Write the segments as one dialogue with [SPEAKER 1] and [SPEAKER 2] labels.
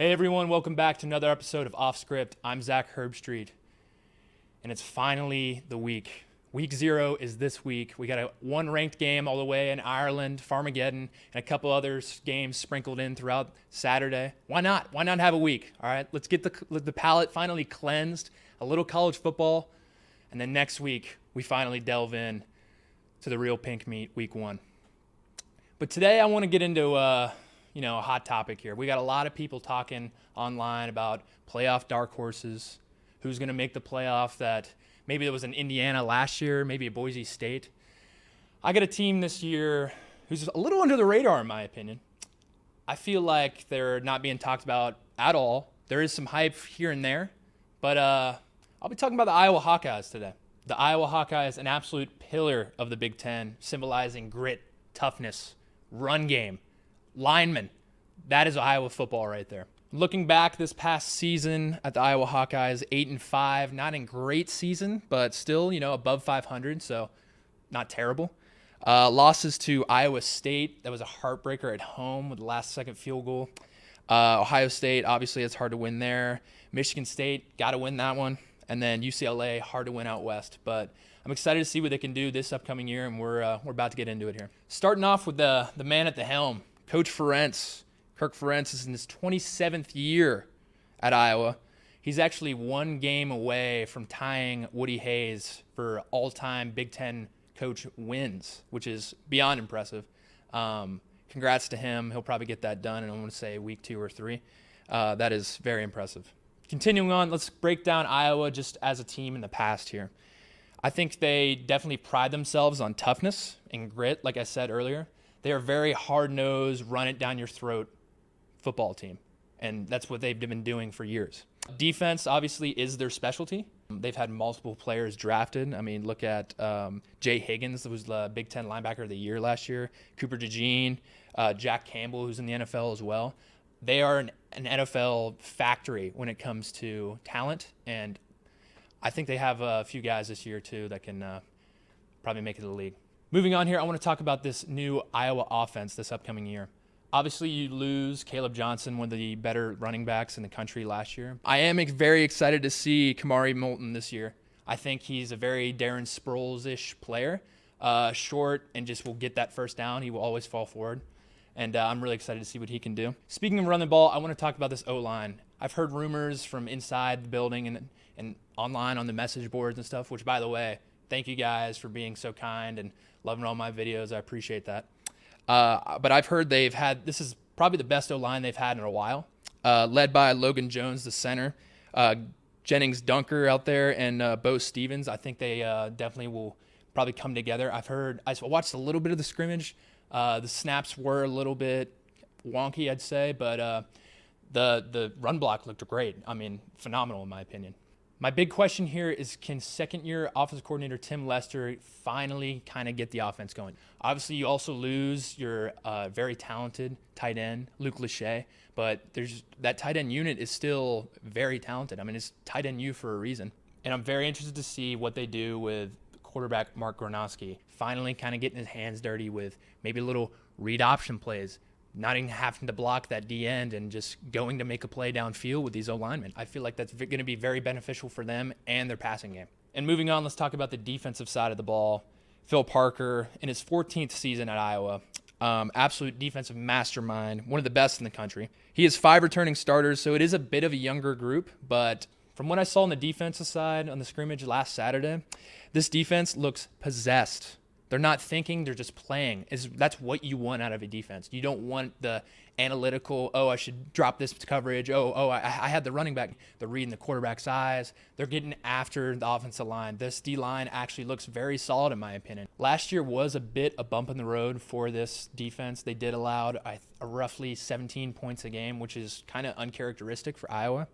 [SPEAKER 1] Hey everyone, welcome back to another episode of Off Script. I'm Zak Herbstreit, and it's finally the week. Week 0 is this week. We got a one ranked game all the way in Ireland, Farmageddon, and a couple other games sprinkled in throughout Saturday. Why not? Why not have a week? All right, let's get the palate finally cleansed, a little college football, and then next week we finally delve in to the real pink meat, week 1. But today I want to get into a hot topic here. We got a lot of people talking online about playoff dark horses, who's going to make the playoff. That maybe it was an Indiana last year, maybe a Boise State. I got a team this year who's a little under the radar, in my opinion. I feel like they're not being talked about at all. There is some hype here and there, but I'll be talking about the Iowa Hawkeyes today. The Iowa Hawkeyes, an absolute pillar of the Big Ten, symbolizing grit, toughness, run game, linemen. That is Iowa football right there. Looking back this past season at the Iowa Hawkeyes, 8-5, not in great season, but still, above 500, so not terrible. Losses to Iowa State, that was a heartbreaker at home with the last second field goal. Ohio State, obviously it's hard to win there. Michigan State, got to win that one. And then UCLA, hard to win out west. But I'm excited to see what they can do this upcoming year, and we're about to get into it here. Starting off with the man at the helm, Coach Ferentz. Kirk Ferentz is in his 27th year at Iowa. He's actually one game away from tying Woody Hayes for all-time Big Ten coach wins, which is beyond impressive. Congrats to him. He'll probably get that done in, I want to say, week 2 or 3. That is very impressive. Continuing on, let's break down Iowa just as a team in the past here. I think they definitely pride themselves on toughness and grit, like I said earlier. They are very hard-nosed, run-it-down-your-throat football team, and that's what they've been doing for years. Defense, obviously, is their specialty. They've had multiple players drafted. I mean, look at Jay Higgins, who was the Big Ten linebacker of the year last year, Cooper DeJean, Jack Campbell, who's in the NFL as well. They are an NFL factory when it comes to talent, and I think they have a few guys this year, too, that can probably make it to the league. Moving on here, I want to talk about this new Iowa offense this upcoming year. Obviously, you lose Caleb Johnson, one of the better running backs in the country last year. I am very excited to see Kamari Moulton this year. I think he's a very Darren Sproles-ish player, short and just will get that first down. He will always fall forward, and I'm really excited to see what he can do. Speaking of running the ball, I want to talk about this O-line. I've heard rumors from inside the building and online on the message boards and stuff, which, by the way, thank you guys for being so kind and loving all my videos. I appreciate that. But I've heard this is probably the best O-line they've had in a while, led by Logan Jones, the center, Jennings Dunker out there, and Bo Stevens. I think they definitely will probably come together. I watched a little bit of the scrimmage. The snaps were a little bit wonky, I'd say, but the run block looked great. I mean, phenomenal in my opinion. My big question here is, can second-year offensive coordinator Tim Lester finally kind of get the offense going? Obviously, you also lose your very talented tight end, Luke Lachey, but that tight end unit is still very talented. I mean, it's tight end U for a reason. And I'm very interested to see what they do with quarterback Mark Gronowski, finally kind of getting his hands dirty with maybe little read option plays, not even having to block that D end and just going to make a play downfield with these O-linemen. I feel like that's going to be very beneficial for them and their passing game. And moving on, let's talk about the defensive side of the ball. Phil Parker, in his 14th season at Iowa, absolute defensive mastermind, one of the best in the country. He has 5 returning starters, so it is a bit of a younger group, but from what I saw on the defensive side on the scrimmage last Saturday, this defense looks possessed. They're not thinking, they're just playing. That's what you want out of a defense. You don't want the analytical, I should drop this coverage. I had the running back. They're reading the quarterback's eyes. They're getting after the offensive line. This D-line actually looks very solid in my opinion. Last year was a bit a bump in the road for this defense. They did allow roughly 17 points a game, which is kind of uncharacteristic for Iowa.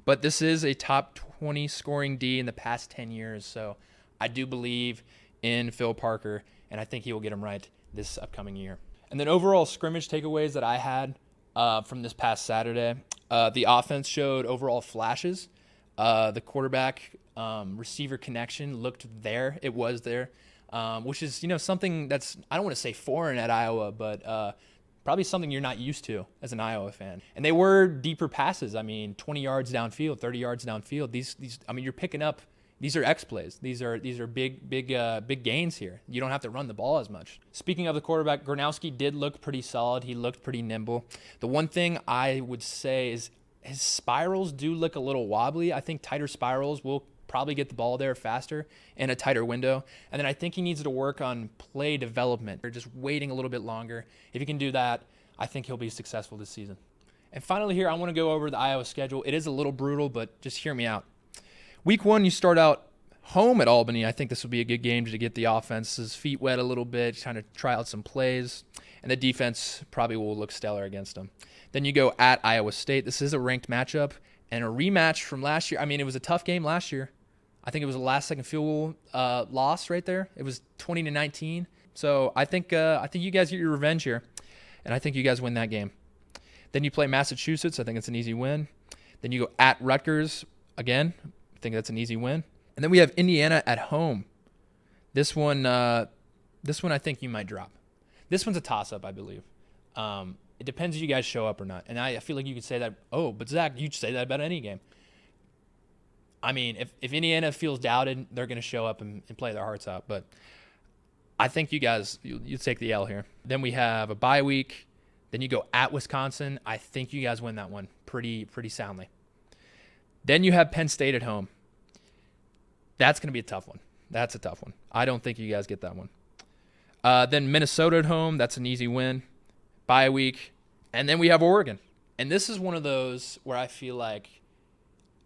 [SPEAKER 1] But this is a top 20 scoring D in the past 10 years, so I do believe in Phil Parker, and I think he will get him right this upcoming year. And then overall scrimmage takeaways that I had from this past Saturday, the offense showed overall flashes. The quarterback receiver connection looked there. It was there, which is something that's, I don't want to say foreign at Iowa, but Probably something you're not used to as an Iowa fan. And they were deeper passes. I mean, 20 yards downfield, 30 yards downfield. These I mean, you're picking up. These are X plays. These are big gains here. You don't have to run the ball as much. Speaking of the quarterback, Gronowski did look pretty solid. He looked pretty nimble. The one thing I would say is his spirals do look a little wobbly. I think tighter spirals will probably get the ball there faster in a tighter window. And then I think he needs to work on play development or just waiting a little bit longer. If he can do that, I think he'll be successful this season. And finally here, I want to go over the Iowa schedule. It is a little brutal, but just hear me out. Week 1, you start out home at Albany. I think this will be a good game to get the offense's feet wet a little bit, trying to try out some plays. And the defense probably will look stellar against them. Then you go at Iowa State. This is a ranked matchup and a rematch from last year. I mean, it was a tough game last year. I think it was a last-second field goal loss right there. It was 20-19. So I think you guys get your revenge here, and I think you guys win that game. Then you play Massachusetts. I think it's an easy win. Then you go at Rutgers again. I think that's an easy win. And then we have Indiana at home. This one I think you might drop. This one's a toss-up, I believe. It depends if you guys show up or not. And I feel like you could say that, but Zach, you'd say that about any game. I mean, if Indiana feels doubted, they're going to show up and play their hearts out. But I think you guys, you take the L here. Then we have a bye week. Then you go at Wisconsin. I think you guys win that one pretty soundly. Then you have Penn State at home. That's going to be a tough one. That's a tough one. I don't think you guys get that one. Then Minnesota at home. That's an easy win. Bye week. And then we have Oregon. And this is one of those where I feel like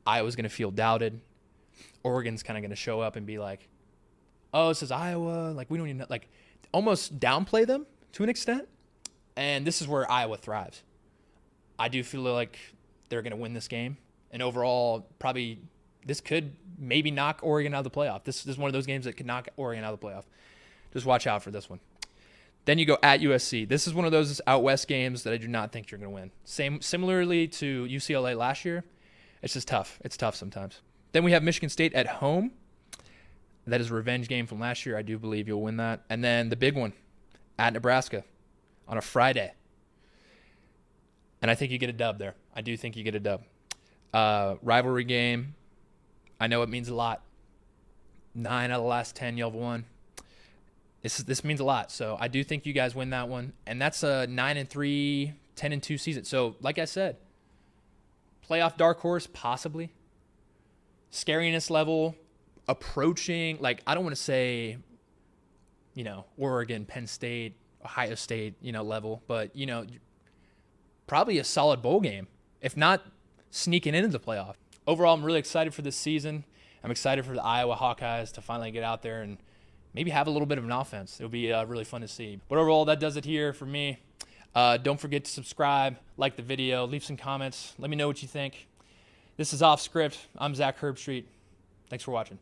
[SPEAKER 1] Iowa's going to feel doubted. Oregon's kind of going to show up and be like, oh, this is Iowa. Like, we don't even know. Like, almost downplay them to an extent. And this is where Iowa thrives. I do feel like they're going to win this game. And overall, probably this could maybe knock Oregon out of the playoff. This is one of those games that could knock Oregon out of the playoff. Just watch out for this one. Then you go at USC. This is one of those out west games that I do not think you're going to win. Similarly to UCLA last year, it's just tough. It's tough sometimes. Then we have Michigan State at home. That is a revenge game from last year. I do believe you'll win that. And then the big one, at Nebraska on a Friday. And I think you get a dub there. I do think you get a dub. Rivalry game. I know it means a lot. 9 out of the last 10 y'all have won. This means a lot. So I do think you guys win that one. And that's a 9-3, 10-2 season. So like I said, playoff dark horse, possibly. Scariness level, approaching, like, I don't want to say, Oregon, Penn State, Ohio State, level, but, probably a solid bowl game, if not sneaking into the playoff. Overall, I'm really excited for this season. I'm excited for the Iowa Hawkeyes to finally get out there and maybe have a little bit of an offense. It'll be really fun to see. But overall, that does it here for me. Don't forget to subscribe, like the video, leave some comments. Let me know what you think. This is Off Script. I'm Zak Herbstreit. Thanks for watching.